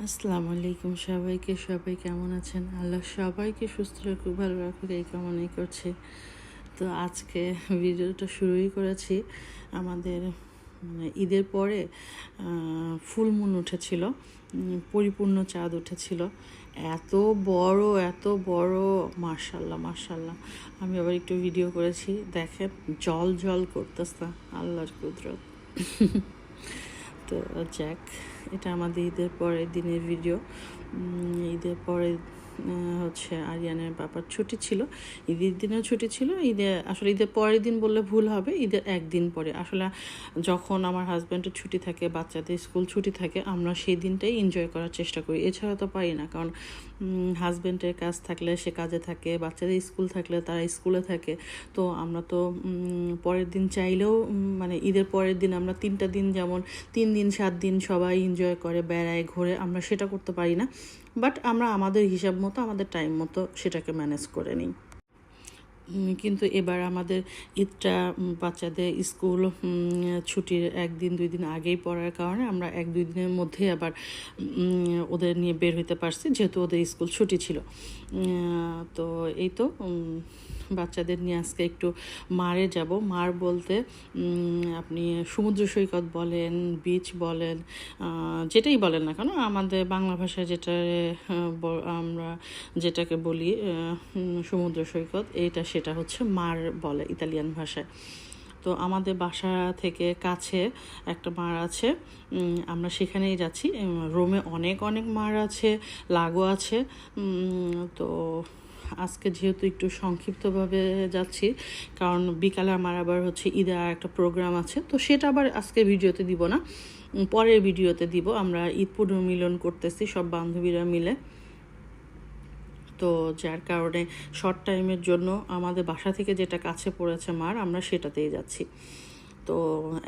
আসসালামু আলাইকুম সবাই কেমন আছেন? আল্লাহ সবাইকে সুস্থ রাখুক, ভালো রাখুক, এই কামনাই করছি। তো আজকে ভিডিওটা শুরুই করেছি আমাদের ঈদের পরে ফুল মুন উঠেছিল, পরিপূর্ণ চাঁদ উঠেছিল। এত বড়, মার্শাল্লাহ। আমি আবার একটু ভিডিও করেছি, দেখেন জল করতেছে, আল্লাহর কুদরত। তো যাক, এটা আমাদের ঈদের পরের দিনের ভিডিও। ঈদের পরে হচ্ছে আরিয়ানের বাবার ছুটি ছিল, ঈদের দিনেও ছুটি ছিল। আসলে ঈদের পরের দিন বললে ভুল হবে, ঈদের একদিন পরে। আসলে যখন আমার হাজব্যান্ডের ছুটি থাকে, বাচ্চাদের স্কুল ছুটি থাকে, আমরা সেই দিনটাই এনজয় করার চেষ্টা করি, এছাড়া তো পারি না। কারণ হাজব্যান্ডের কাজ থাকলে সে কাজে থাকে, বাচ্চাদের স্কুল থাকলে তারা স্কুলে থাকে। তো আমরা তো পরের দিন চাইলেও মানে ঈদের পরের দিন আমরা 3টা দিন, যেমন 3 দিন 7 দিন সবাই এনজয় করে, বেড়ায়, ঘোরে, আমরা সেটা করতে পারি না। বাট আমরা আমাদের হিসাব মতো, আমাদের টাইম মতো সেটাকে ম্যানেজ করে নিই। কিন্তু এবার আমাদের ঈদটা বাচ্চাদের স্কুল ছুটির 1-2 দিন আগেই পড়ার কারণে আমরা 1-2 দিনের মধ্যে আবার ওদের নিয়ে বের হইতে পারছি, যেহেতু ওদের স্কুল ছুটি ছিল। তো এই তো বাচ্চাদের নিয়ে আজকে একটু মারে যাব। মার বলতে আপনি সমুদ্র সৈকত বলেন, বিচ বলেন, যেটাই বলেন না কেন, আমাদের বাংলা ভাষায় আমরা যেটাকে বলি সমুদ্র সৈকত, সেটা হচ্ছে মার বলে ইতালিয়ান ভাষায়। তো আমাদের বাসা থেকে কাছে একটা মার আছে, আমরা সেখানেই যাচ্ছি। রোমে অনেক মার আছে, লাগো আছে। তো আজকে যেহেতু একটু সংক্ষিপ্তভাবে যাচ্ছি, কারণ বিকালে আমার আবার হচ্ছে ঈদের একটা প্রোগ্রাম আছে, তো সেটা আবার আজকে ভিডিওতে দিব না, পরের ভিডিওতে দিব। আমরা ঈদ পুনর্মিলন করতেছি সব বান্ধবীরা মিলে। তো যার কারণে শর্ট টাইমের জন্য আমাদের বাসা থেকে যেটা কাছে পড়েছে মার, আমরা সেটাতেই যাচ্ছি। তো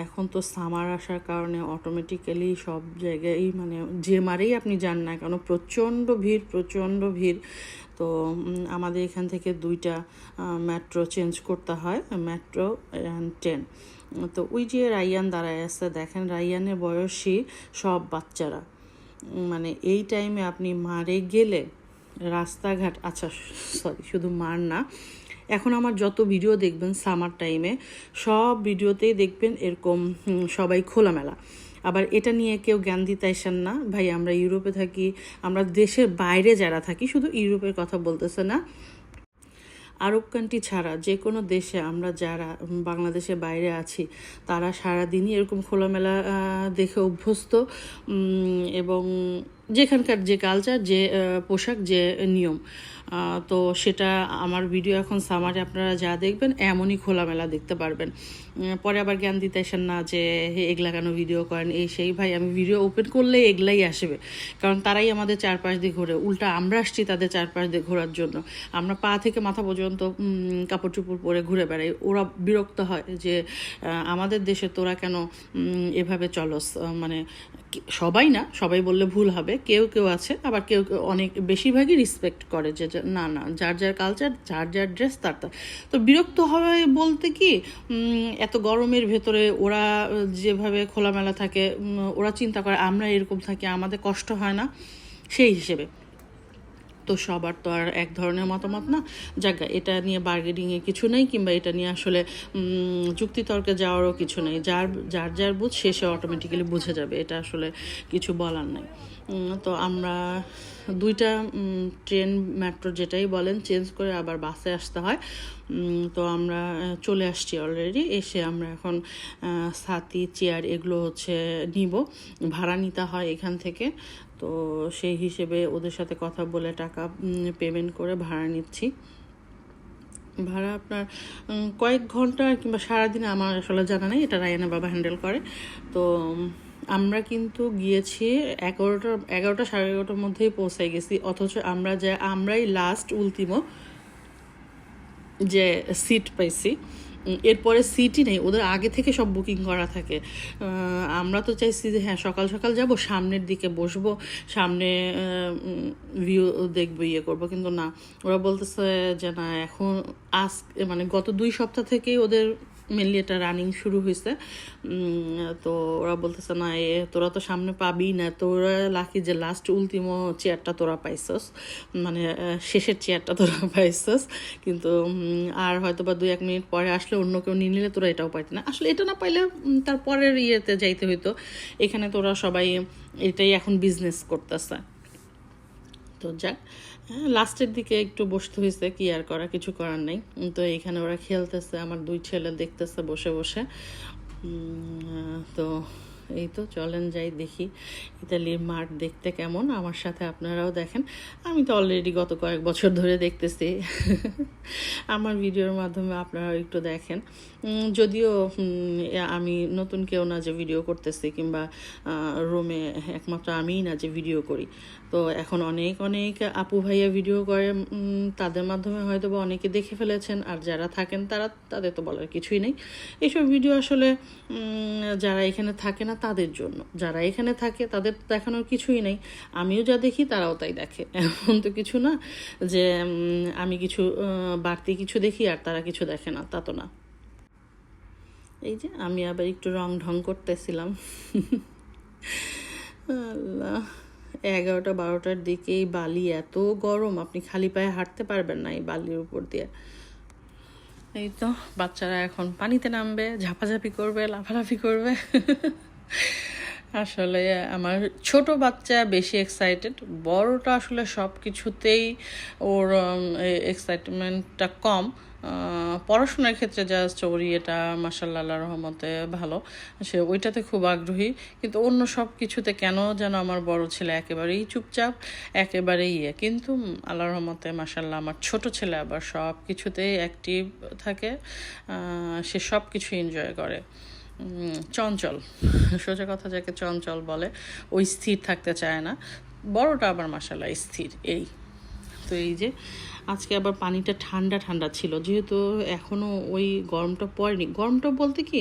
এখন তো সামার আসার কারণে অটোমেটিক্যালি সব জায়গায়, মানে যে মারেই আপনি যান না কেন, প্রচণ্ড ভিড়। তো আমাদের এখান থেকে 2টা মেট্রো চেঞ্জ করতে হয়, মেট্রো 10। তো ওই যে রাইয়ান দাঁড়ায় আছে, দেখেন রাইয়ানের বয়সী সব বাচ্চারা। মানে এই টাইমে আপনি মারে গেলে রাস্তাঘাট, আচ্ছা সরি, শুধু মার না, এখন আমার যত ভিডিও দেখবেন সামার টাইমে, সব ভিডিওতেই দেখবেন এরকম সবাই খোলামেলা। আবার এটা নিয়ে কেউ জ্ঞান দিতে আসেন না, ভাই আমরা ইউরোপে থাকি, আমরা দেশের বাইরে যারা থাকি, শুধু ইউরোপের কথা বলতেছে না, আরব কান্ট্রি ছাড়া যে কোনো দেশে আমরা যারা বাংলাদেশের বাইরে আছি, তারা সারাদিনই এরকম খোলামেলা দেখে অভ্যস্ত। এবং যেখানকার যে কালচার, যে পোশাক, যে নিয়ম, তো সেটা আমার ভিডিও এখন সামারে আপনারা যা দেখবেন এমনই খোলামেলা দেখতে পারবেন। পরে আবার জ্ঞান দিতে আসেন না যে এগুলা কেন ভিডিও করেন, এই সেই। ভাই আমি ভিডিও ওপেন করলে এগুলাই আসবে, কারণ তারাই আমাদের চারপাশ দিয়ে ঘোরে, উল্টা আমরা আসছি তাদের চারপাশ দিয়ে ঘোরার জন্য। আমরা পা থেকে মাথা পর্যন্ত কাপড় চোপড় পরে ঘুরে বেড়াই, ওরা বিরক্ত হয় যে আমাদের দেশে তোরা কেন এভাবে চলস। মানে সবাই না, সবাই বললে ভুল হবে, কেউ আছে, আবার কেউ অনেক বেশিরভাগই রেসপেক্ট করে যে না যার কালচার, যার ড্রেস তার। তো বিরক্ত হয় বলতে কি, এত গরমের ভেতরে ওরা যেভাবে খোলামেলা থাকে, ওরা চিন্তা করে আমরা এরকম থাকি, আমাদের কষ্ট হয় না, সেই হিসেবে। তো সবার তো আর এক ধরনের মতামত না, জায়গা এটা নিয়ে বার্গেনিংয়ে কিছু নেই, কিংবা এটা নিয়ে আসলে যুক্তিতর্কে যাওয়ারও কিছু নেই। যার বুঝ সে অটোমেটিক্যালি বুঝে যাবে, এটা আসলে কিছু বলার নেই। তো আমরা 2টা ট্রেন, মেট্রো যেটাই বলেন, চেঞ্জ করে আবার বাসে আসতে হয়। তো আমরা চলে আসছি অলরেডি, এসে আমরা এখন ছাতি, চেয়ার এগুলো হচ্ছে নিব, ভাড়া নিতে হয় এখান থেকে। তো সেই হিসেবে ওদের সাথে কথা বলে টাকা পেমেন্ট করে ভাড়া নিচ্ছি। ভাড়া আপনার কয়েক ঘন্টা কিংবা সারাদিনে আমার আসলে জানা নেই, এটা রায়ানের বাবা হ্যান্ডেল করে। তো আমরা কিন্তু গিয়েছি 11টা 11:30 মধ্যেই পৌঁছাই গেছি, অথচ আমরাই লাস্ট উলতিমো যে সিট পাইছি। এরপরে সিটই নেই, ওদের আগে থেকে সব বুকিং করা থাকে। আমরা তো চাইছি যে হ্যাঁ সকাল সকাল যাব, সামনের দিকে বসবো, সামনে ভিউ দেখবো, ইয়ে করবো, কিন্তু না, ওরা বলতেছে যে না, এখন মানে গত 2 সপ্তাহ থেকেই ওদের মেনলি এটা রানিং শুরু হয়েছে। তো ওরা বলতেছে না তোরা তো সামনে পাবি না, তোরা লাকি যে লাস্ট উলটিমো চেয়ারটা তোরা পাইছস, মানে শেষের চেয়ারটা তোরা পাইছস, কিন্তু আর হয়তো বা 2-1 মিনিট পরে আসলে অন্য কেউ নিয়ে নিলে তোরা এটাও পাইতি না। আসলে এটা না পাইলে তার পরের ইয়েতে যাইতে হইতো। এখানে তোরা সবাই এটাই এখন বিজনেস করতেছে। তো যাক, লাস্টের দিকে একটু বসতে হয়েছে, কি আর করা, কিছু করার নেই। তো এইখানে ওরা খেলতেছে, আমার 2 ছেলে দেখতেছে বসে বসে। তো এই তো চলেন যাই দেখি ইতালির মাঠ দেখতে কেমন, আমার সাথে আপনারাও দেখেন। আমি তো অলরেডি গত কয়েক বছর ধরে দেখতেছি, আমার ভিডিওর মাধ্যমে আপনারাও একটু দেখেন। যদিও আমি নতুন কেউ না যে ভিডিও করতেছি, কিংবা রুমে একমাত্র আমিই না যে ভিডিও করি। তো এখন অনেক অনেক আপু ভাইয়া ভিডিও করে, তাদের মাধ্যমে হয়তো বা অনেকে দেখে ফেলেছেন, আর যারা থাকেন তাদের তো বলার কিছুই নেই। এইসব ভিডিও আসলে যারা এখানে থাকে না তাদের জন্য, যারা এখানে থাকে তাদের দেখানোর কিছুই নেই। আমিও যা দেখি তারাও তাই দেখে, এমন তো কিছু না যে আমি কিছু বাড়তি কিছু দেখি আর তারা কিছু দেখে না, তা তো না। এই যে আমি আবার একটু রং ঢং করতেছিলাম। আল্লাহ, 11টা-12টার দিকেই বালি এত গরম, আপনি খালি পায়ে হাঁটতে পারবেন না এই বালির উপর দিয়ে। এই তো বাচ্চারা এখন পানিতে নামবে, ঝাপাঝাপি করবে, লাফালাফি করবে। আসলে আমার ছোট বাচ্চা বেশি এক্সাইটেড, বড়টা আসলে সব কিছুতেই ওর এক্সাইটমেন্টটা কম। পড়াশোনার ক্ষেত্রে জাস্ট ওর এটা মাশাআল্লাহ আল্লাহর রহমতে ভালো, সে ওইটাতে খুব আগ্রহী। কিন্তু অন্য সব কিছুতে কেন যেন আমার বড় ছেলে একেবারেই চুপচাপ, একেবারেই কিন্তু আল্লাহর রহমতে মাশাআল্লাহ আমার ছোট ছেলে আবার সব কিছুতেই অ্যাক্টিভ থাকে, সে সব কিছু এনজয় করে। চঞ্চল, সোজা কথা যাকে চঞ্চল বলে, ওই স্থির থাকতে চায় না। বড়টা আবার মাশাআল্লাহ স্থির। এই তো এই যে আজকে আবার পানিটা ঠান্ডা ঠান্ডা ছিল, যেহেতু এখনও ওই গরমটা পড়েনি। গরমটা বলতে কি,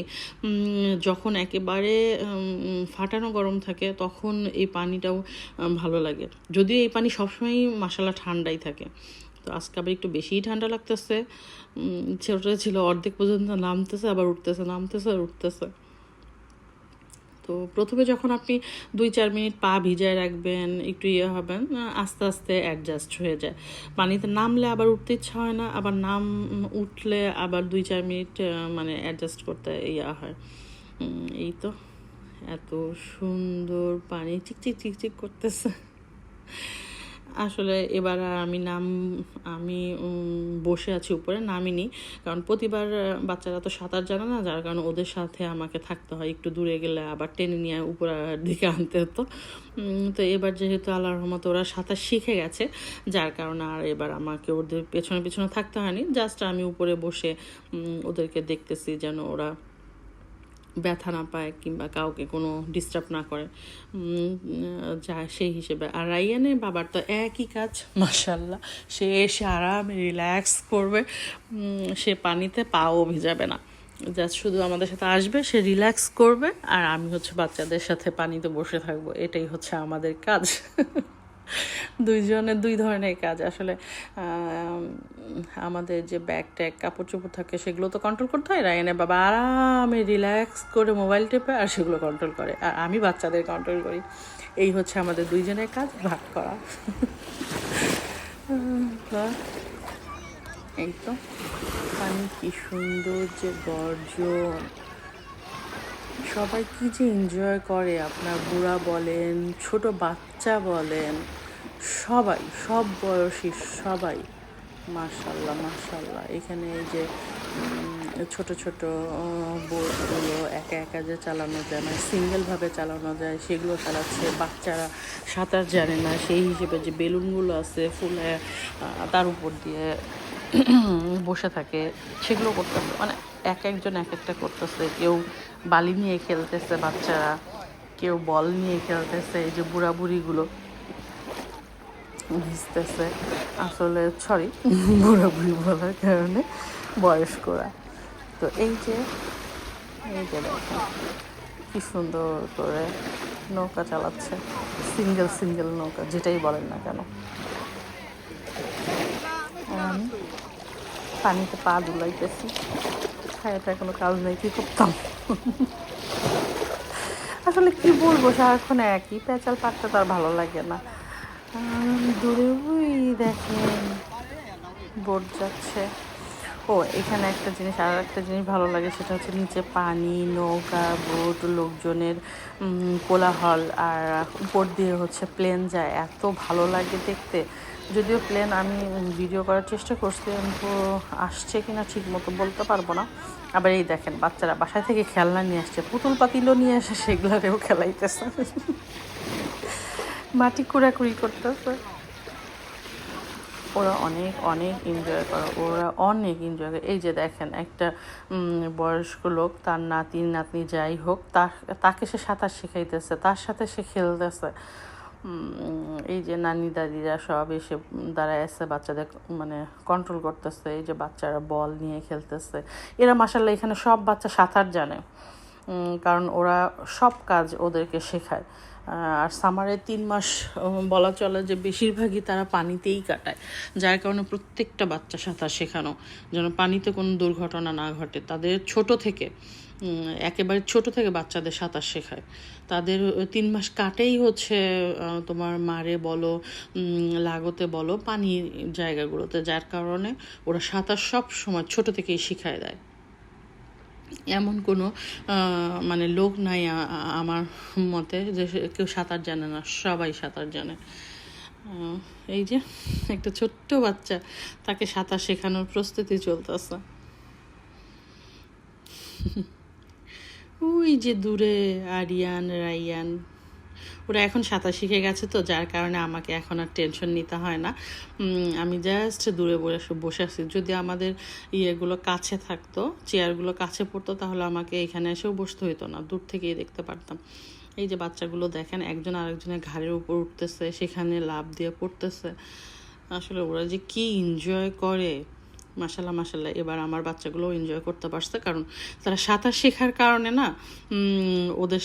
যখন একেবারে ফাটানো গরম থাকে তখন এই পানিটাও ভালো লাগে, যদিও এই পানি সবসময়ই মাশাআল্লাহ ঠান্ডাই থাকে। তো আজকে আবার একটু বেশিই ঠান্ডা লাগতেছে। ছোটো ছিল অর্ধেক পর্যন্ত নামতেছে আবার উঠতেছে, নামতেছে আর উঠতেছে। তো প্রথমে যখন আপনি 2-4 মিনিট পা ভিজায় রাখবেন, একটু হবেন, আস্তে আস্তে অ্যাডজাস্ট হয়ে যায়। পানিতে নামলে আবার উঠতে ইচ্ছা হয় না, আবার উঠলে আবার 2-4 মিনিট মানে অ্যাডজাস্ট করতে হয়। এই তো এত সুন্দর পানি চিকচিক চিকচিক করতেছে। আসলে এবার আমি বসে আছি উপরে, নামিনি, কারণ প্রতিবার বাচ্চারা তো সাঁতার জানে না, যার কারণে ওদের সাথে আমাকে থাকতে হয়। একটু দূরে গেলে আবার টেনে নিয়ে উপরের দিকে আনতে হতো। তো এবার যেহেতু আল্লাহর রহমতে ওরা সাঁতার শিখে গেছে, যার কারণে আর এবার আমাকে ওদের পেছনে পেছনে থাকতে হয়নি। জাস্ট আমি উপরে বসে ওদেরকে দেখতেছি যেন ওরা ব্যথা না পায় কিংবা কাউকে কোনো ডিস্টার্ব না করে, যা সেই হিসেবে। আর রাইয়ানের বাবার তো একই কাজ মাশাআল্লাহ, সে এসে আরামে রিল্যাক্স করবে, সে পানিতে পাও ভিজাবে না, জাস্ট শুধু আমাদের সাথে আসবে, সে রিল্যাক্স করবে, আর আমি হচ্ছে বাচ্চাদের সাথে পানিতে বসে থাকবো। এটাই হচ্ছে আমাদের কাজ। দুইজনের 2 ধরনের কাজ আসলে। আমাদের যে ব্যাগ ট্যাগ কাপড় চোপড় থাকে সেগুলো তো কন্ট্রোল করতে হয়, রায়ানের বাবা আরামে রিল্যাক্স করে মোবাইল টেপে আর সেগুলো কন্ট্রোল করে, আর আমি বাচ্চাদের কন্ট্রোল করি। এই হচ্ছে আমাদের 2 জনের কাজ, ভাগ করা। এই তো পানি কি সুন্দর যে গর্জন, সবাই কি যে এনজয় করে, আপনার বুড়া বলেন, ছোট বাচ্চা বলেন, সবাই, সব বয়সী সবাই, মাশাআল্লাহ মাশাআল্লাহ। এখানে এই যে ছোট ছোট বোটগুলো একা একা যে চালানো যায়, মানে সিঙ্গেলভাবে চালানো যায়, সেগুলো চালাচ্ছে। বাচ্চারা সাঁতার জানে না, সেই হিসেবে যে বেলুনগুলো আছে ফুলে তার উপর দিয়ে বসে থাকে, সেগুলো করতেছে, মানে এক একজন এক একটা করতেছে। কেউ বালি নিয়ে খেলতেছে বাচ্চারা, কেউ বল নিয়ে খেলতেছে। এই যে বুড়া বুড়িগুলো ভিজতেছে, আসলে সরি বুড়া বুড়ি বলার কারণে বয়স্করা। তো এই যে দেখেন কি সুন্দর করে নৌকা চালাচ্ছে, সিঙ্গেল নৌকা যেটাই বলেন না কেন। আমি পানিতে পা দুলাইতেছি, খায়, এটা কোনো কাজ নেই, কী করতাম। আসলে কি বলবো, সারাক্ষণ একই পেঁচাল পাটটা তার ভালো লাগে না। দূরে ওই দেখেন বোট যাচ্ছে। ও এখানে একটা জিনিস, আর একটা জিনিস ভালো লাগে, সেটা হচ্ছে নিচে পানি, নৌকা, বোট, লোকজনের কোলাহল, আর উপর দিয়ে হচ্ছে প্লেন যায়, এত ভালো লাগে দেখতে। যদিও প্লেন আমি ভিডিও করার চেষ্টা করছি, কিন্তু আসছে কিনা ঠিক মতো বলতে পারবো না। আবার এই দেখেন বাচ্চারা বাসায় থেকে খেলনা নিয়ে আসছে, পুতুল পাতিলও নিয়ে এসে সেগুলোরেও খেলাইতেছে, মাটি কুড়াকুড়ি করতেছে। ওরা অনেক অনেক এনজয় করে, ওরা অনেক এনজয় করে। এই যে দেখেন একটা বয়স্ক লোক, তার নাতি নাতনি যাই হোক, তাকে সে সাঁতার শেখাইতেছে, তার সাথে সে খেলতেছে। এই যে নানি দাদিরা সব এসে দাঁড়ায় আছে, বাচ্চাদের মানে কন্ট্রোল করতেছে। এই যে বাচ্চারা বল নিয়ে খেলতেছে। এরা মাশাআল্লাহ এখানে সব বাচ্চা সাঁতার জানে, কারণ ওরা সব কাজ ওদেরকে শেখায়। আর সামারে 3 মাস বলা চলে যে বেশিরভাগই তারা পানিতেই কাটায়, যার কারণে প্রত্যেকটা বাচ্চা সাঁতার শেখানো, যেন পানিতে কোনো দুর্ঘটনা না ঘটে। তাদের ছোট থেকে, একেবারে ছোট থেকে বাচ্চাদের সাঁতার শেখায়। তাদের 3 মাস কাটেই হচ্ছে তোমার মারে বলো, লাগোতে বলো, পানির জায়গাগুলোতে, যার কারণে ওরা সাঁতার সব সময় ছোট থেকেই শিখায় দেয়। এমন কোনো মানে লোক নাই আমার মতে যে কেউ সাঁতার জানে না, সবাই সাঁতার জানে। এই যে একটা ছোট্ট বাচ্চা, তাকে সাঁতার শেখানোর প্রস্তুতি চলতেছে। ওই যে দূরে আরিয়ান, রাইয়ান, ওরা এখন সাঁতার শিখে গেছে, তো যার কারণে আমাকে এখন আর টেনশন নিতে হয় না। আমি জাস্ট দূরে বসে আছি। যদি আমাদের ইয়েগুলো কাছে থাকতো, চেয়ারগুলো কাছে পড়তো, তাহলে আমাকে এখানে এসেও বসতে হইতো না, দূর থেকেই দেখতে পারতাম। এই যে বাচ্চাগুলো দেখেন, একজন আরেকজনের ঘাড়ের উপর উঠতেছে, সেখানে লাফ দিয়ে পড়তেছে। আসলে ওরা যে কি এনজয় করে, মাশাল্লাহ মাশাল্লাহ। এবার আমার বাচ্চাগুলো এনজয় করতে পারছে, কারণ তারা সাঁতার শেখার কারণে না ওদের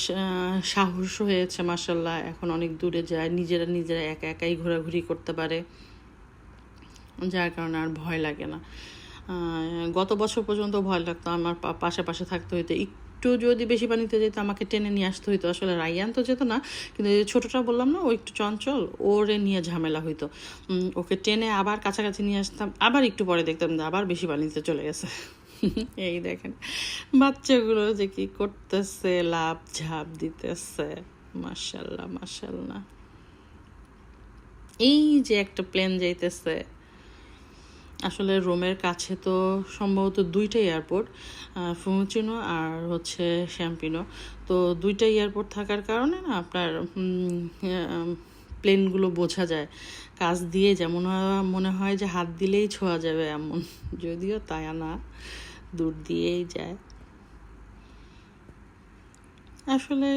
সাহস হয়েছে মাশাল্লাহ। এখন অনেক দূরে যায়, নিজেরা নিজেরা একা একাই ঘোরাঘুরি করতে পারে, যার কারণে আর ভয় লাগে না। গত বছর পর্যন্ত ভয় লাগতো, আমার পাশে পাশে থাকতে হইতো। একটু যদি বেশি পানিতে যেত আমাকে টেনে নিয়ে আসতে হইতো। আসলে রাইয়ান তো যেত না, কিন্তু এই ছোটোটা বললাম না, ও একটু চঞ্চল, ওরে নিয়ে ঝামেলা হইতো। ওকে টেনে আবার কাছাকাছি নিয়ে আসতাম, আবার একটু পরে দেখতাম যে আবার বেশি পানিতে চলে গেছে। এই দেখেন বাচ্চাগুলো যে কি করতেছে, লাভ ঝাঁপ দিতেছে, মাশাল্লাহ মাশাল্লাহ। এই যে একটা প্লেন যাইতেছে, আসলে রোমের কাছে তো সম্ভবত 2টা এয়ারপোর্ট, ফিউমিচিনো আর হচ্ছে শ্যাম্পিনো। তো 2টা এয়ারপোর্ট থাকার কারণে না আপনার প্লেনগুলো বোঝা যায় কাছ দিয়ে, যেমন মনে হয় যে হাত দিলেই ছোঁয়া যাবে এমন, যদিও তাই না, দূর দিয়েই যায়। আসলে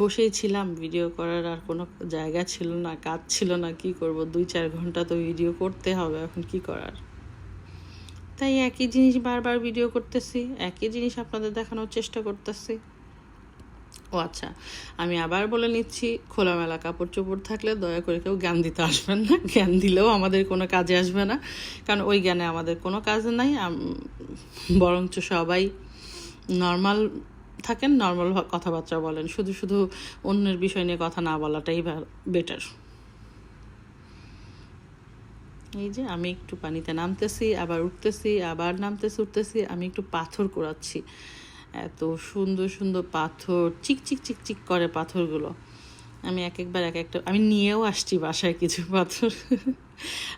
বসেই ছিলাম, ভিডিও করার আর কোনো জায়গা ছিল না, কাজ ছিল না, কি করব, 2-4 ঘন্টা তো ভিডিও করতে হবে, এখন কি করার। তাই একই জিনিস বারবার ভিডিও করতেছি, একই জিনিস আপনাদের দেখানোর চেষ্টা করতেছি। ও আচ্ছা, আমি আবার বলে নিচ্ছি, খোলামেলা কাপড় চোপড় থাকলে দয়া করে কেউ জ্ঞান দিতে আসবেন না। জ্ঞান দিলেও আমাদের কোনো কাজে আসবে না, কারণ ওই জ্ঞানে আমাদের কোনো কাজ নাই। বরঞ্চ সবাই নর্মাল থাকেন, নর্মাল কথাবার্তা বলেন, শুধু শুধু অন্যের বিষয় নিয়ে কথা না বলাটাই বেটার। এই যে আমি একটু পানিতে নামতেছি, আবার উঠতেছি, আবার নামতেছি উঠতেছি, আমি একটু পাথর কুড়াচ্ছি। এত সুন্দর সুন্দর পাথর, চিকচিক চিকচিক করে পাথরগুলো। আমি একবার একটা আমি নিয়েও আসছি বাসায় কিছু পাথর।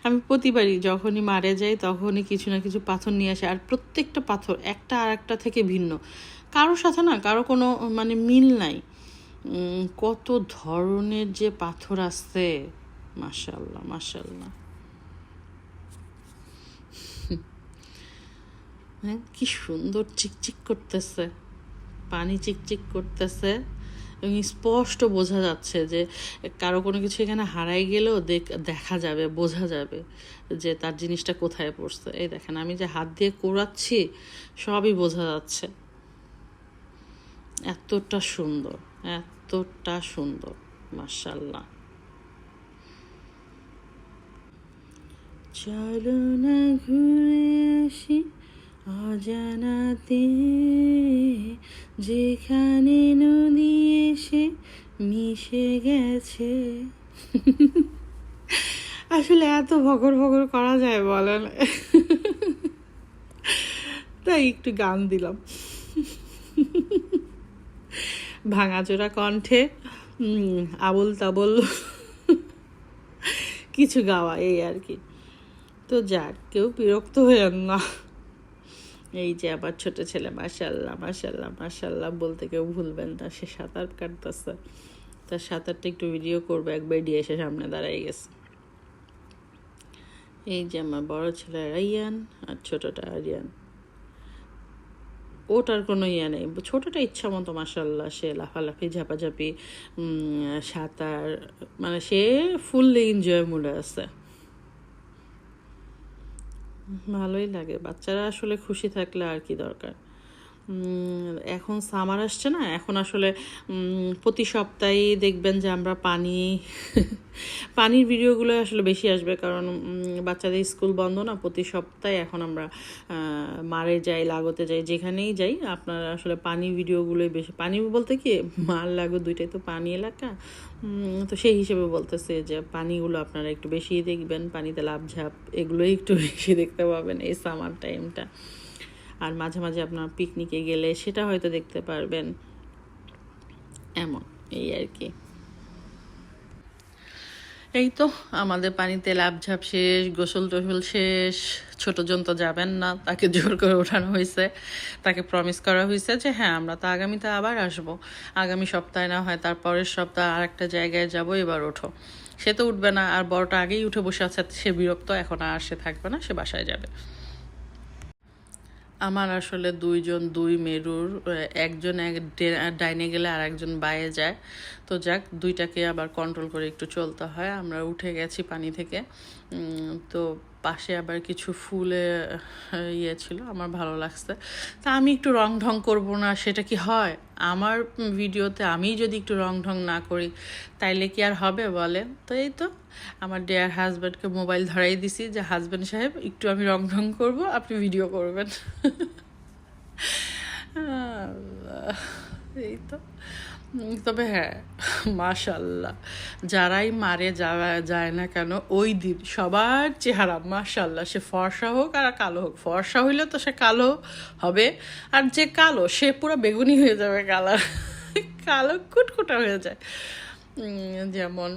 আমি প্রতিবারই যখনই মারে যাই তখনই কিছু না কিছু পাথর নিয়ে আসি, আর প্রত্যেকটা পাথর একটা আর একটা থেকে ভিন্ন, কারোর সাথে না কারো কোনো মানে মিল নাই। কত ধরনের যে পাথর আছে, মাশাল্লাহ মাশাল্লাহ। হ্যাঁ, কি সুন্দর চিকচিক করতেছে, পানি চিকচিক করতেছে, এবং স্পষ্ট বোঝা যাচ্ছে যে কারো কোনো কিছু এখানে হারাই গেলেও দেখা যাবে, বোঝা যাবে যে তার জিনিসটা কোথায় পড়ছে। এই দেখেন আমি যে হাত দিয়ে কোড়াচ্ছি, সবই বোঝা যাচ্ছে। এতটা সুন্দর, এতটা সুন্দর, মাশাল্লাহ। চলো না ঘুরে আসি অজানাতে, যেখানে নদী এসে মিশে গেছে। আসলে এত ভগর ভগর করা যায় বলেন, তাই একটু গান দিলাম ভাঙাচোরা কণ্ঠে, আবোল তাবোল কিছু গাওয়া, এই আর কি। তো যাক, কেউ বিরক্ত হইয়েন না। এই যে আবার ছোট ছেলে মাশাল্লাহ মাশাল্লাহ মাশাল্লাহ বলতে কেউ ভুলবেন না, সে সাঁতার কাটতেছে। তার সাঁতারটা একটু ভিডিও করবো, একবার দিয়ে এসে সামনে দাঁড়াই গেছে। এই যে আমার বড় ছেলে রাইয়ান আর ছোটটা আরিয়ান। ওটার কোনো ইয়ে নেই, ছোটটা ইচ্ছা মতো মাশাল্লাহ সে লাফালাফি ঝাপাঝাপি সাঁতার, মানে সে ফুললি এনজয় মুডে আছে। ভালোই লাগে, বাচ্চারা আসলে খুশি থাকলে আর কি দরকার। এখন সামার আসছে না, এখন আসলে প্রতি সপ্তাহেই দেখবেন যে আমরা পানির ভিডিওগুলো আসলে বেশি আসবে, কারণ বাচ্চাদের স্কুল বন্ধ না। প্রতি সপ্তাহে এখন আমরা মারে যাই, লাগোতে যাই, যেখানেই যাই আপনারা আসলে পানি ভিডিওগুলোই বেশি। পানি বলতে কি, মার লাগো দুইটাই তো পানি এলাকা, তো সেই হিসেবে বলতেছে যে পানিগুলো আপনারা একটু বেশি দেখবেন, পানিতে লাফঝাপ এগুলোই একটু বেশি দেখতে পাবেন এই সামার টাইমটা। আর মাঝে মাঝে আপনার পিকনিকে গেলে সেটা হয়তো দেখতে পারবেন, এমন এই আর কি। এই তো আমাদের পানিতে লাফঝাপ শেষ, গোসল টোসল শেষ। ছোটজন তো যাবেন না, তাকে জোর করে ওঠানো হয়েছে, তাকে প্রমিস করা হয়েছে যে হ্যাঁ আমরা তো আগামীতে আবার আসবো, আগামী সপ্তাহে না হয় তার পরের সপ্তাহে আর একটা জায়গায় যাবো, এবার ওঠো। সে তো উঠবে না, আর বড়টা আগেই উঠে বসে আছে, সে বিরক্ত, এখন আর সে থাকবে না, সে বাসায় যাবে। আমার আসলে দুই মেরুর, একজন ডাইনে গেলে আর একজন বায়ে যায়, তো যাক দুইটাকে আবার কন্ট্রোল করে একটু চলতে হয়। আমরা উঠে গেছি পানি থেকে, তো পাশে আবার কিছু ফুলে ইয়ে ছিল, আমার ভালো লাগছে। তা আমি একটু রং ঢং করবো না, সেটা কি হয়? আমার ভিডিওতে আমি যদি একটু রং ঢং না করি তাইলে কি আর হবে বলেন? তো এই তো আমার ডিয়ার হাজব্যান্ডকে মোবাইল ধরাই দিছি যে হাজব্যান্ড সাহেব একটু আমি রং ঢং করবো, আপনি ভিডিও করবেন। এই তো। তবে হ্যাঁ মাশাল্লাহ, যারাই মারে যাওয়া যায় না কেন ওই দিন সবার চেহারা মাশাল্লাহ, সে ফর্সা হোক আর কালো হোক, ফর্সা হইলে তো সে কালো হবে, আর যে কালো সে পুরো বেগুনি হয়ে যাবে, কালার কালো কুটকুটা হয়ে যায়। যেমন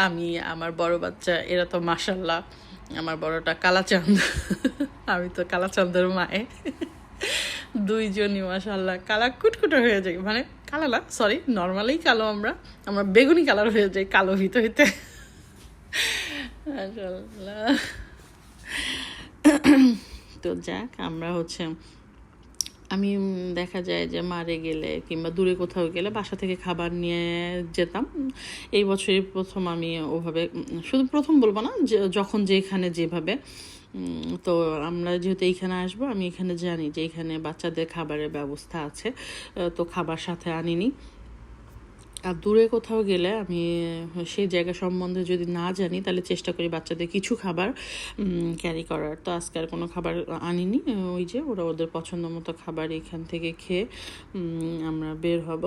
আমি, আমার বড় বাচ্চা, এরা তো মাশাল্লাহ, আমার বড়টা কালাচাঁদ, আমি তো কালাচাঁদের মায়ে, দুইজনই মাশাল্লাহ কালা কুটকুটো হয়ে যায়, মানে কালো না, সরি, নর্মালেই কালো, আমরা বেগুনি কালার হয়ে যাই কালো হইতে হইতে, মাশাল্লাহ। তো যাক, আমরা আমি দেখা যায় যে মারে গেলে কিংবা দূরে কোথাও গেলে বাসা থেকে খাবার নিয়ে যেতাম। এই বছরই প্রথম আমি ওভাবে, শুধু প্রথম বলবো না, যখন যেখানে যেভাবে, তো আমরা যেহেতু এইখানে আসবো, আমি এখানে জানি যে এখানে বাচ্চাদের খাবারের ব্যবস্থা আছে, তো খাবার সাথে আনিনি। আর দূরে কোথাও গেলে আমি সেই জায়গা সম্বন্ধে যদি না জানি তাহলে চেষ্টা করি বাচ্চাদের কিছু খাবার ক্যারি করার। তো আজকে আর কোনো খাবার আনিনি, ওই যে ওরা ওদের পছন্দ মতো খাবার এখান থেকে খেয়ে আমরা বের হব।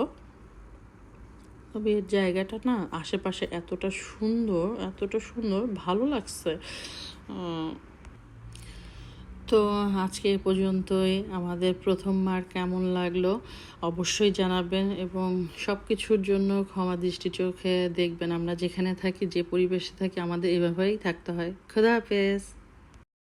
তবে এর জায়গাটা না আশেপাশে এতটা সুন্দর, ভালো লাগছে। তো আজকে এ পর্যন্তই। আমাদের প্রথম মার কেমন লাগলো অবশ্যই জানাবেন, এবং সব কিছুর জন্য ক্ষমা দৃষ্টি চোখে দেখবেন। আমরা যেখানে থাকি, যে পরিবেশে থাকি, আমাদের এভাবেই থাকতে হয়। খোদা হাফেজ।